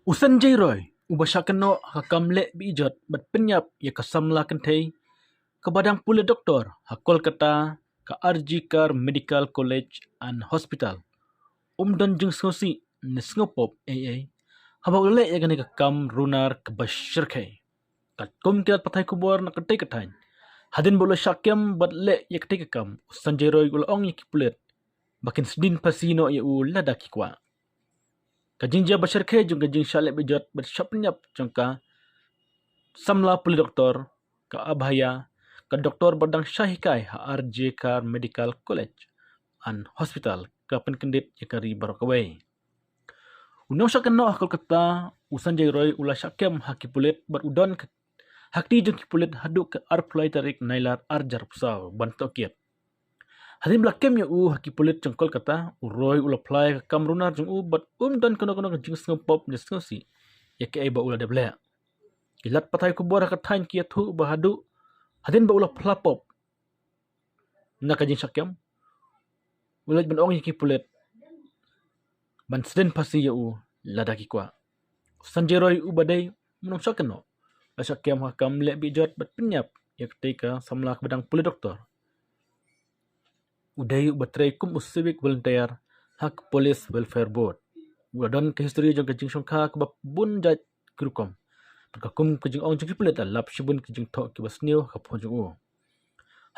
Usanjay Roy, ubasyakan hakam lek bijot bat penyap ya kasamla kentai ke badang pula doktor hakol kata ke RG Kar Medical College and Hospital. Don jeng sosi nesngopop habak lek ya gani kam runar ke basyirkai. Kat kum kirat patai kubor nak ketai ketain. Hadin bola syakyam bat lek ya ketai kam. Usanjay Roy ulong ya kipulet. Bakin sedin pasino ya ulada kikwa. Kajing dia basyirkai jung kajing syalek bijot bersyap penyap jangka samla puli doktor ke abhaya ke doktor badang syahikai RG Kar Medical College and Hospital ke penkendit yakari barokawai. Unang syakan akal kata Usanjay Roy ula syakem hakipulit berudon hakti jung kipulit haduk ke arplai tarik nailar arjar pusau bantokiat. Hadin belakem ya hakipulit jengkol kata Roy ula plai ke kamrunar jung bat dan kono-kono jing sengpop ni sengosi ya ke ba ula deblek. Kilat patai kubor katain kia tu bahadu hadin ba ula plapop na kajing syakem ulat ban ong kipulit ban seden pasi ya ladaki kwa. Usanjay Roy badai menung syaken no la syakem hakam lek bijot bat penyap ya ketika samla ke badang puli doktor. Udai batrai kum civic volunteer hak police welfare board. Uladon ke history jong kajing syongka ke bun jat kerukom. Perkakum kajing ong jong kipulit lap shibun kajing tok ke basniu ke ponjung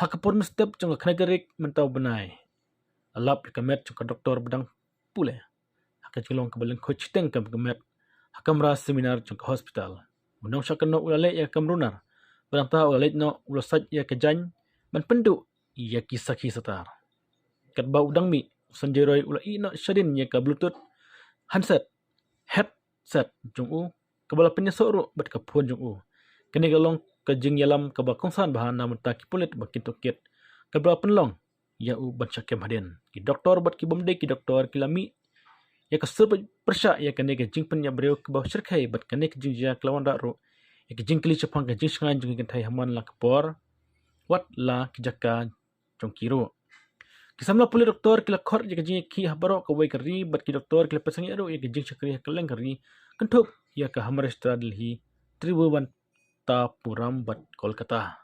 hak porn step jong khnagarik mentau benai. Alap kamet jong doktor badang pule. Hak jong ke balen coach teng kam kamet hakam ras seminar jong hospital. Unang syakan no ulale ya kamrunar. Badang ta ulale no ulasaj ya kejan man pendu ya kisah satar. Kat bau udang mi Usanjay Roy ula ina syadin ya ka bluetooth handset headset jung kabala penyesoro bat kapun jung kene galong kajing yalam ka bakongsan bahana menta kipulit bakin tokit kabala penlong ya bat syakem hadin ki doktor bat ki bomde ki doktor kilami ya ka sur persya ya kene kajing penya breu ke bawah syirkai bat kene kajing ja kelawan ro ya kajing kli chapang kajing sangan jung kentai haman la kapor wat la kijaka jong kiro. Kisamla puli doktor kila khor ya kajing ki habaro ka wai kari bat ki doktor kila pasang ero ya kajing syakri keleng kari kentup ya ka hamar Delhi Tribhuvan Tapuram bat Kolkata.